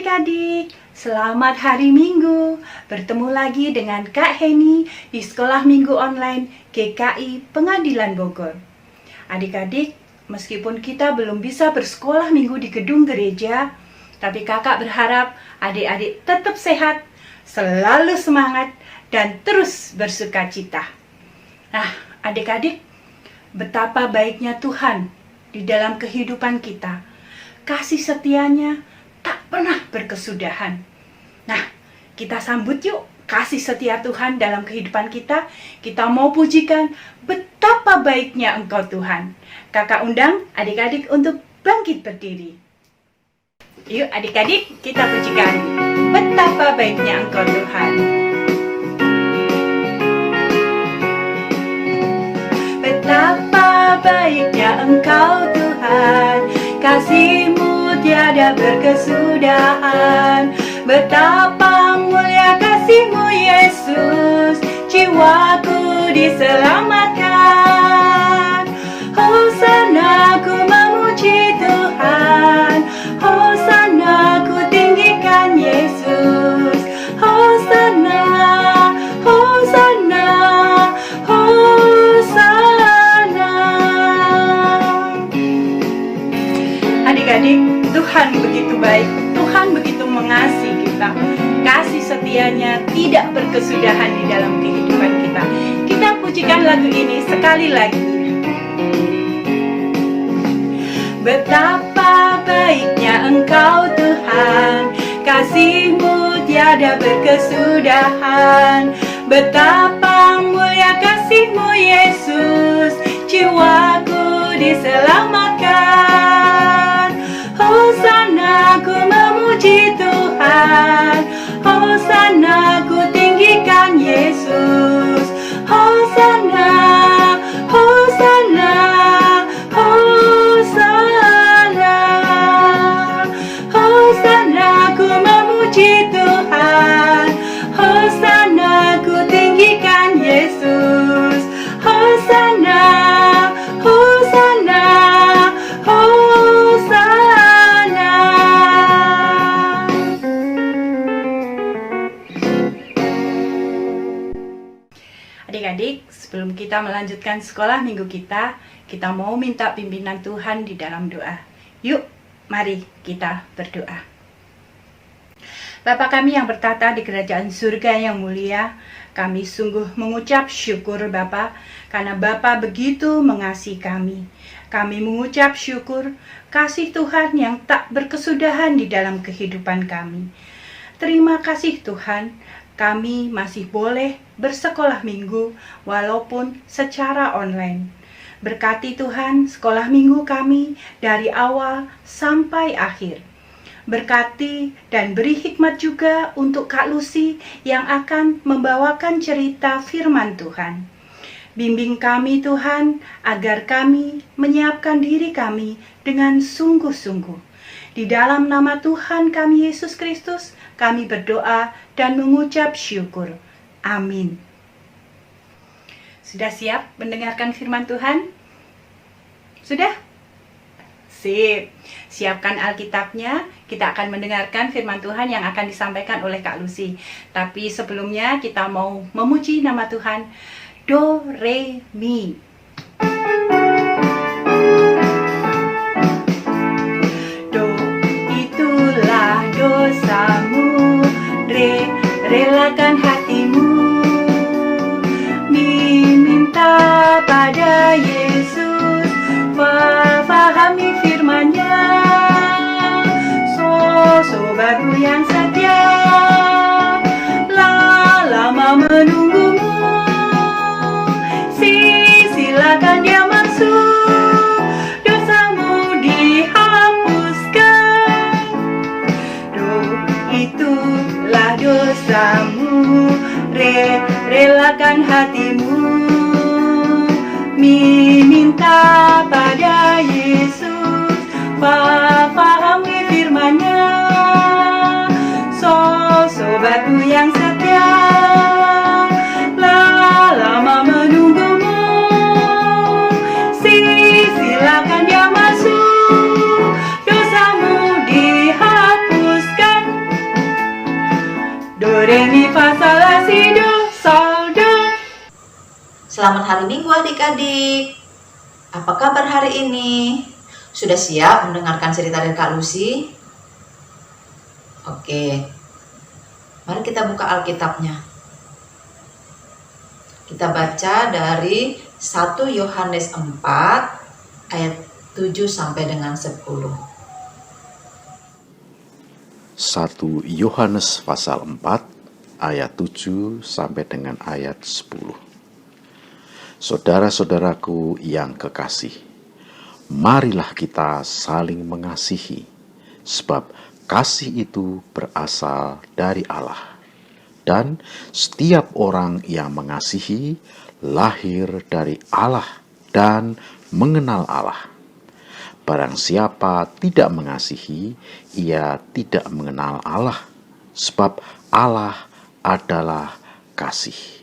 adik-adik, selamat hari Minggu. Bertemu lagi dengan Kak Heni di Sekolah Minggu Online GKI Pengadilan Bogor. Adik-adik, meskipun kita belum bisa bersekolah minggu di gedung gereja, tapi kakak berharap adik-adik tetap sehat, selalu semangat, dan terus bersuka cita. Nah, adik-adik, betapa baiknya Tuhan di dalam kehidupan kita. Kasih setianya tak pernah berkesudahan. Nah, kita sambut yuk kasih setia Tuhan dalam kehidupan kita. Kita mau pujikan betapa baiknya Engkau Tuhan. Kakak undang adik-adik untuk bangkit berdiri. Yuk adik-adik, kita pujikan betapa baiknya Engkau Tuhan. Betapa baiknya Engkau Tuhan, kasih-Mu tiada berkesudahan. Betapa mulia kasih-Mu Yesus, jiwaku diselamatkan. Hosana ku memuji Tuhan, Hosana ku tinggikan Yesus. Hosana, Hosana, Hosana. Adik-adik, Tuhan begitu baik, Tuhan begitu mengasihi kita. Kasih setianya tidak berkesudahan di dalam kehidupan kita. Kita pujikan lagu ini sekali lagi. Betapa baiknya Engkau Tuhan, kasih-Mu tiada berkesudahan. Betapa mulia kasih-Mu Yesus, jiwaku diselamatkan. Hosana ku memuji Tuhan, Hosana ku tinggikan Yesus. Hosana, Hosana, Hosana. Hosana ku memuji Tuhan, Hosana ku tinggikan Yesus. Hosana, Hosana, Hosana. Adik-adik, sebelum kita melanjutkan sekolah minggu kita mau minta pimpinan Tuhan di dalam doa. Yuk, mari kita berdoa. Bapa kami yang bertata di kerajaan surga yang mulia, kami sungguh mengucap syukur Bapa, karena Bapa begitu mengasihi kami. Kami mengucap syukur kasih Tuhan yang tak berkesudahan di dalam kehidupan kami. Terima kasih Tuhan, kami masih boleh bersekolah minggu walaupun secara online. Berkati Tuhan sekolah minggu kami dari awal sampai akhir. Berkati dan beri hikmat juga untuk Kak Lucy yang akan membawakan cerita firman Tuhan. Bimbing kami Tuhan agar kami menyiapkan diri kami dengan sungguh-sungguh. Di dalam nama Tuhan kami Yesus Kristus, kami berdoa dan mengucap syukur. Amin. Sudah siap mendengarkan firman Tuhan? Sudah? Sip. Siapkan Alkitabnya, kita akan mendengarkan firman Tuhan yang akan disampaikan oleh Kak Lucy. Tapi sebelumnya kita mau memuji nama Tuhan. Do, re, mi. Do, itulah dosamu. Re, relakan hatimu. Mi, minta pada Yesus. Fa, fahami firman-Nya. So, baru yang setia. La, lama menunggumu. Silakan dia masuk. Selamat hari Minggu adik-adik. Apa kabar hari ini? Sudah siap mendengarkan cerita dari Kak Lucy? Oke, mari kita buka Alkitabnya. Kita baca dari 1 Yohanes 4 ayat 7 sampai dengan 10. 1 Yohanes pasal 4 ayat 7 sampai dengan ayat 10. Saudara-saudaraku yang kekasih, marilah kita saling mengasihi, sebab kasih itu berasal dari Allah. Dan setiap orang yang mengasihi lahir dari Allah dan mengenal Allah. Barang siapa tidak mengasihi, ia tidak mengenal Allah, sebab Allah adalah kasih.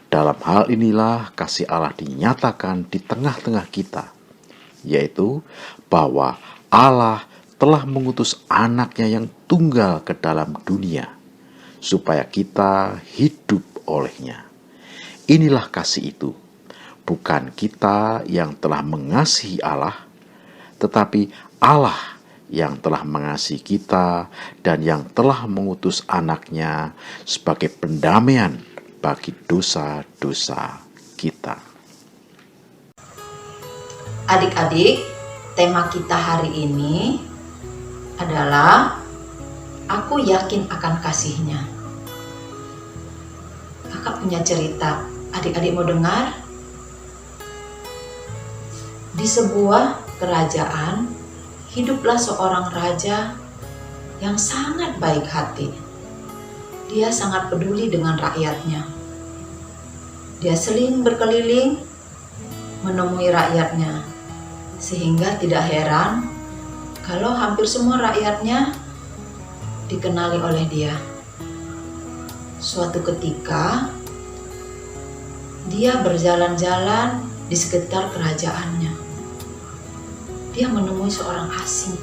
Dalam hal inilah kasih Allah dinyatakan di tengah-tengah kita, yaitu bahwa Allah telah mengutus anaknya yang tunggal ke dalam dunia, supaya kita hidup olehnya. Inilah kasih itu, bukan kita yang telah mengasihi Allah, tetapi Allah yang telah mengasihi kita dan yang telah mengutus anaknya sebagai pendamaian bagi dosa-dosa kita. Adik-adik, tema kita hari ini adalah Aku yakin akan kasihnya. Kakak punya cerita, adik-adik mau dengar? Di sebuah kerajaan, hiduplah seorang raja yang sangat baik hati. Dia sangat peduli dengan rakyatnya. Dia sering berkeliling menemui rakyatnya, sehingga tidak heran kalau hampir semua rakyatnya dikenali oleh dia. Suatu ketika, dia berjalan-jalan di sekitar kerajaannya. Dia menemui seorang asing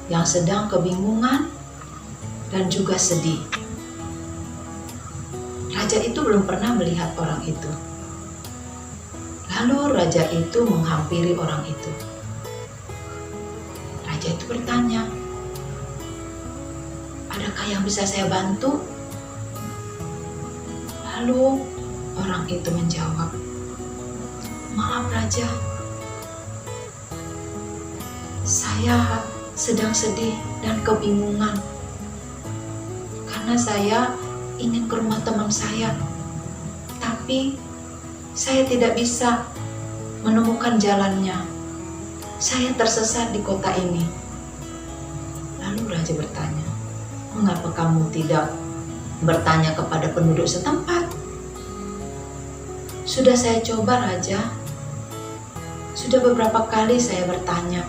yang sedang kebingungan dan juga sedih. Raja itu belum pernah melihat orang itu. Lalu raja itu menghampiri orang itu. Raja itu bertanya, "Adakah yang bisa saya bantu?" Lalu orang itu menjawab, "Maaf Raja, saya sedang sedih dan kebingungan karena saya ingin ke rumah teman saya, tapi saya tidak bisa menemukan jalannya. Saya tersesat di kota ini." Lalu raja bertanya, "Mengapa kamu tidak bertanya kepada penduduk setempat?" "Sudah saya coba Raja. Sudah beberapa kali saya bertanya,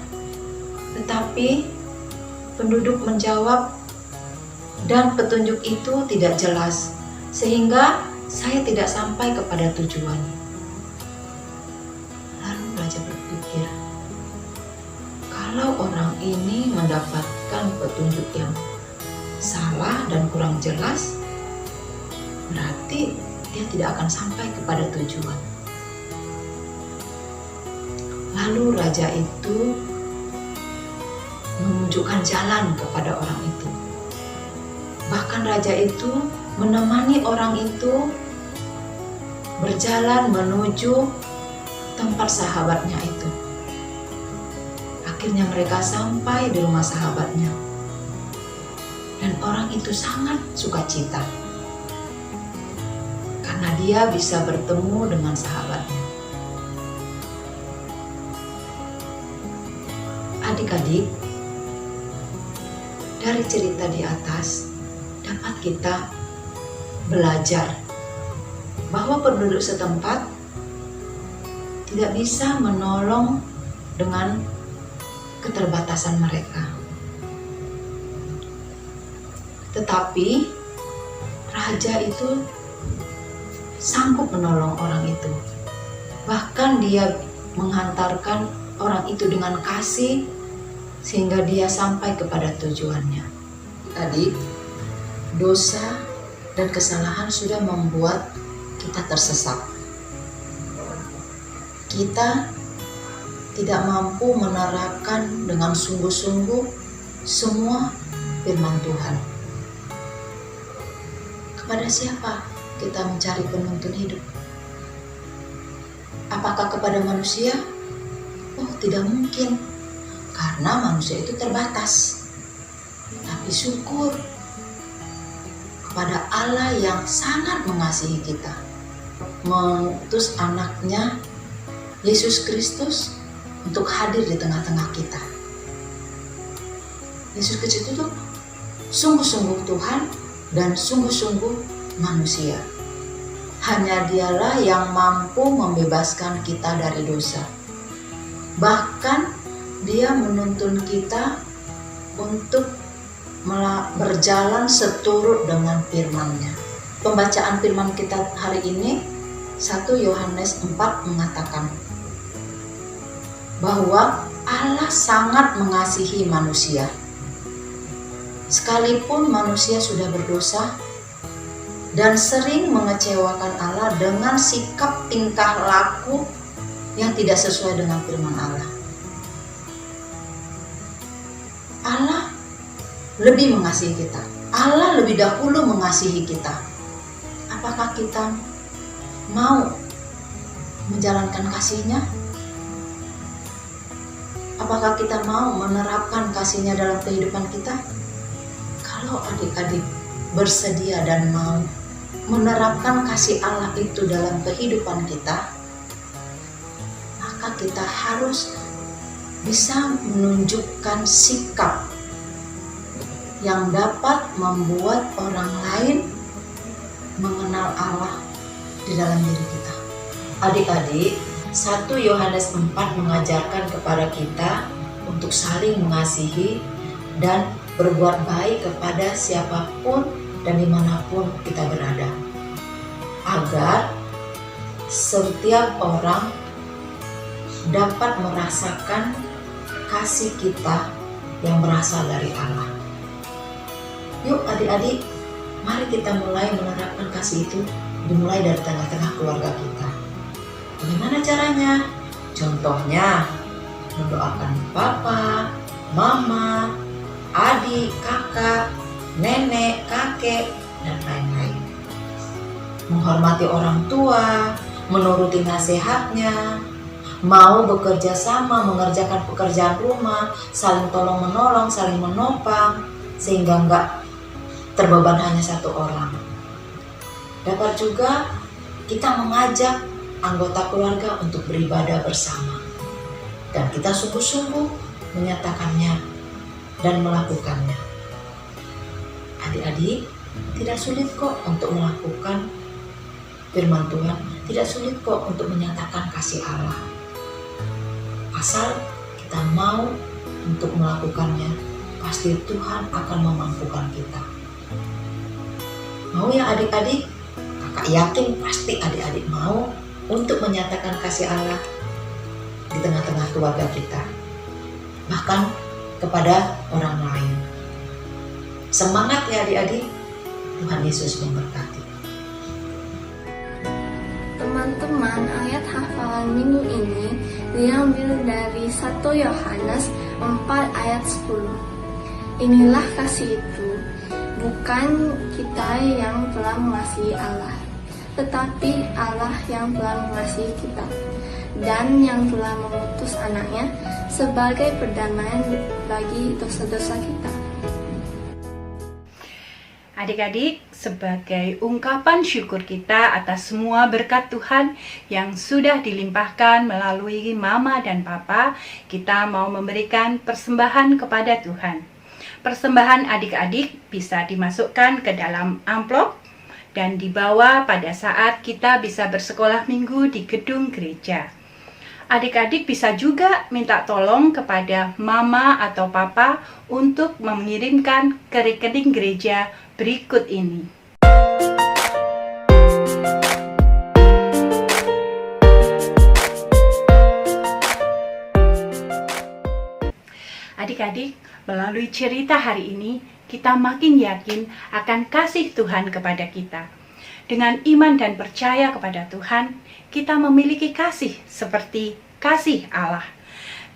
tetapi penduduk menjawab dan petunjuk itu tidak jelas, sehingga saya tidak sampai kepada tujuan." Lalu raja berpikir, kalau orang ini mendapatkan petunjuk yang salah dan kurang jelas, berarti dia tidak akan sampai kepada tujuan. Lalu raja itu menunjukkan jalan kepada orang itu. Bahkan raja itu menemani orang itu berjalan menuju tempat sahabatnya itu. Akhirnya mereka sampai di rumah sahabatnya. Dan orang itu sangat sukacita karena dia bisa bertemu dengan sahabatnya. Adik-adik, dari cerita di atas dapat kita belajar bahwa penduduk setempat tidak bisa menolong dengan keterbatasan mereka. Tetapi raja itu sanggup menolong orang itu. Bahkan dia menghantarkan orang itu dengan kasih sehingga dia sampai kepada tujuannya. Adik, dosa dan kesalahan sudah membuat kita tersesat. kita tidak mampu menerapkan dengan sungguh-sungguh semua firman Tuhan. Kepada siapa kita mencari penuntun hidup? Apakah kepada manusia? Oh, tidak mungkin, karena manusia itu terbatas. Tapi syukur kepada Allah yang sangat mengasihi kita, mengutus anaknya Yesus Kristus untuk hadir di tengah-tengah kita. Yesus Kristus itu sungguh-sungguh Tuhan dan sungguh-sungguh manusia. Hanya Dialah yang mampu membebaskan kita dari dosa. Bahkan Dia menuntun kita untuk berjalan seturut dengan firman-Nya. Pembacaan firman kita hari ini 1 Yohanes 4 mengatakan bahwa Allah sangat mengasihi manusia. Sekalipun manusia sudah berdosa dan sering mengecewakan Allah dengan sikap tingkah laku yang tidak sesuai dengan firman Allah. Allah lebih mengasihi kita. Allah lebih dahulu mengasihi kita. Apakah kita mau menjalankan kasih-Nya? Apakah kita mau menerapkan kasih-Nya dalam kehidupan kita? Kalau adik-adik bersedia dan mau menerapkan kasih Allah itu dalam kehidupan kita, maka kita harus bisa menunjukkan sikap yang dapat membuat orang lain mengenal Allah di dalam diri kita. Adik-adik, 1 Yohanes 4 mengajarkan kepada kita untuk saling mengasihi dan berbuat baik kepada siapapun dan dimanapun kita berada, agar setiap orang dapat merasakan kasih kita yang berasal dari Allah. Yuk adik-adik, mari kita mulai menerapkan kasih itu, dimulai dari tengah-tengah keluarga kita. Bagaimana caranya? Contohnya, mendoakan papa, mama, adik, kakak, nenek, kakek, dan lain-lain. Menghormati orang tua, menuruti nasihatnya, mau bekerja sama, mengerjakan pekerjaan rumah, saling tolong-menolong, saling menopang, sehingga enggak terbeban hanya satu orang. Dapat juga kita mengajak anggota keluarga untuk beribadah bersama, dan kita sungguh-sungguh menyatakannya dan melakukannya. Adik-adik, tidak sulit kok untuk melakukan firman Tuhan, tidak sulit kok untuk menyatakan kasih Allah. Asal kita mau untuk melakukannya, pasti Tuhan akan memampukan kita. Mau ya adik-adik? Kakak yakin pasti adik-adik mau untuk menyatakan kasih Allah di tengah-tengah keluarga kita, bahkan kepada orang lain. Semangat ya adik-adik, Tuhan Yesus memberkati. Teman-teman, ayat hafalan minggu ini diambil dari 1 Yohanes 4 ayat 10. Inilah kasih itu, bukan kita yang telah mengasihi Allah, tetapi Allah yang telah mengasihi kita, dan yang telah mengutus anaknya sebagai perdamaian bagi dosa-dosa kita. Adik-adik, sebagai ungkapan syukur kita atas semua berkat Tuhan yang sudah dilimpahkan melalui Mama dan Papa, kita mau memberikan persembahan kepada Tuhan. Persembahan adik-adik bisa dimasukkan ke dalam amplop dan dibawa pada saat kita bisa bersekolah minggu di gedung gereja. Adik-adik bisa juga minta tolong kepada Mama atau Papa untuk mengirimkan ke rekening gereja berikut ini. Adik-adik, melalui cerita hari ini, kita makin yakin akan kasih Tuhan kepada kita. Dengan iman dan percaya kepada Tuhan, kita memiliki kasih seperti kasih Allah.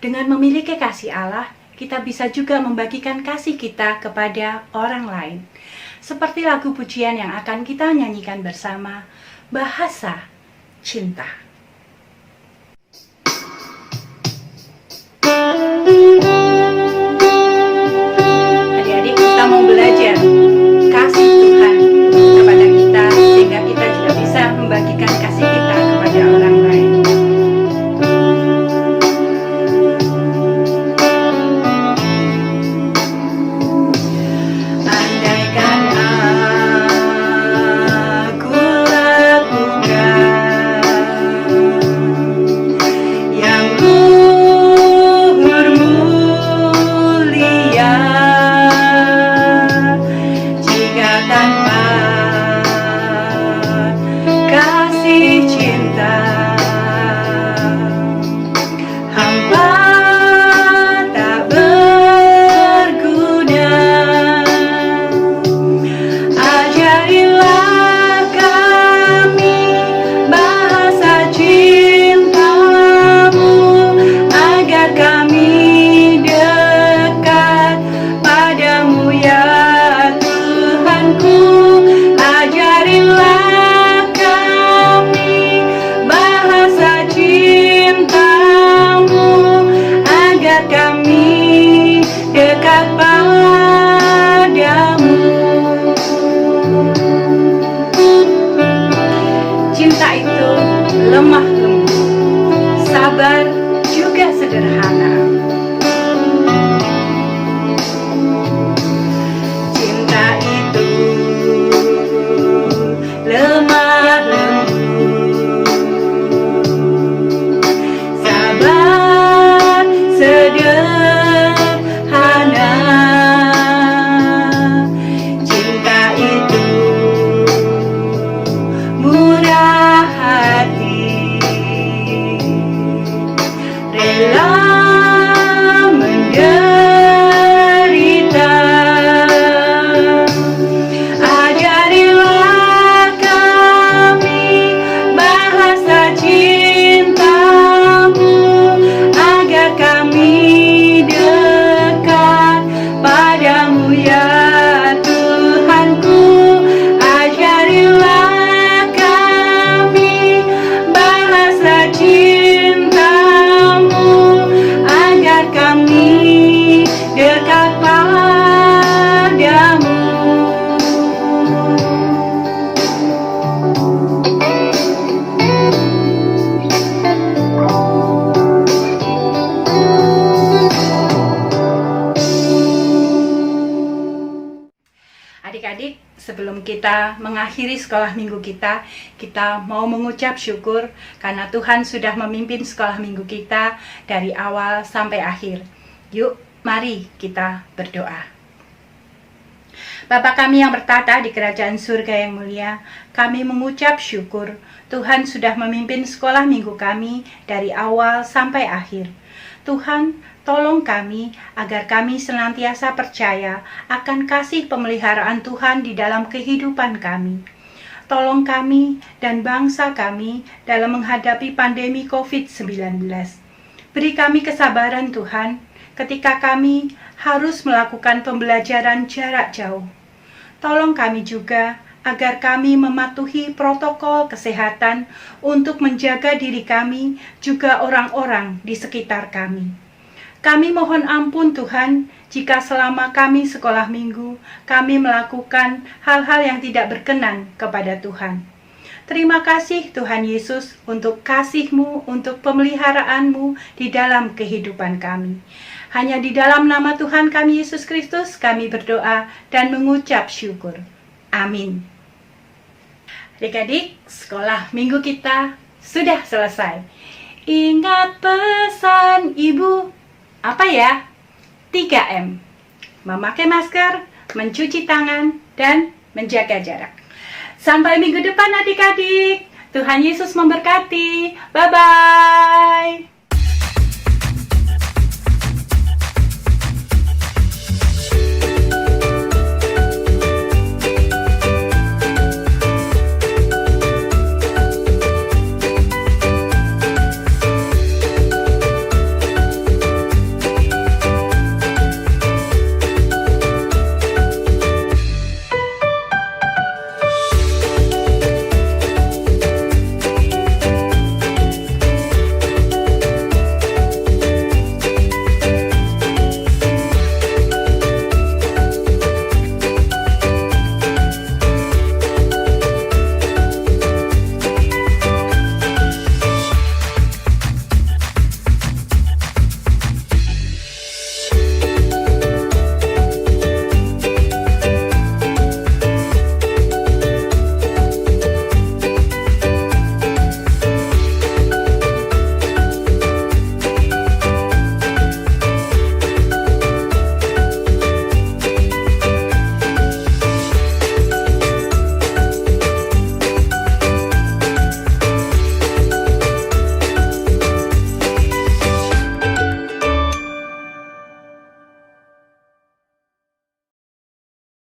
Dengan memiliki kasih Allah, kita bisa juga membagikan kasih kita kepada orang lain. Seperti lagu pujian yang akan kita nyanyikan bersama, Bahasa Cinta. Adik-adik, kita mau belajar kasih Tuhan kepada kita, sehingga kita juga bisa membagikan kasih kita kepada orang lain. Andaikan aku lakukan yang luhur mulia, jika tanpa kasih cinta hamba tak berguna. Ajarilah kami bahasa cinta-Mu, agar kami dekat padamu ya Tuhanku. Ajarilah kami bahasa cinta-Mu, agar kami dekat padamu. Cinta itu lemah lembut, sabar juga sederhana. Cinta itu lemah lembut, sabar sederhana. Cinta itu murah hati, rela menderita. Ajarilah kami bahasa cinta-Mu, agar kami dekat padamu ya Tuhanku. Ajarilah kami bahasa cinta-Mu, agar kami dekat padamu. Adik-adik, sebelum kita mengakhiri sekolah minggu kita mau mengucap syukur karena Tuhan sudah memimpin sekolah minggu kita dari awal sampai akhir. Yuk, mari kita berdoa. Bapa kami yang bertata di kerajaan surga yang mulia, kami mengucap syukur Tuhan sudah memimpin sekolah minggu kami dari awal sampai akhir. Tuhan, tolong kami agar kami senantiasa percaya akan kasih pemeliharaan Tuhan di dalam kehidupan kami. Tolong kami dan bangsa kami dalam menghadapi pandemi COVID-19. Beri kami kesabaran Tuhan ketika kami harus melakukan pembelajaran jarak jauh. Tolong kami juga agar kami mematuhi protokol kesehatan untuk menjaga diri kami, juga orang-orang di sekitar kami. Kami mohon ampun Tuhan, jika selama kami sekolah minggu, kami melakukan hal-hal yang tidak berkenan kepada Tuhan. Terima kasih Tuhan Yesus untuk kasih-Mu, untuk pemeliharaan-Mu di dalam kehidupan kami. Hanya di dalam nama Tuhan kami Yesus Kristus kami berdoa dan mengucap syukur. Amin. Adik-adik, sekolah minggu kita sudah selesai. Ingat pesan Ibu, apa ya? 3M. Memakai masker, mencuci tangan, dan menjaga jarak. Sampai minggu depan adik-adik. Tuhan Yesus memberkati. Bye-bye.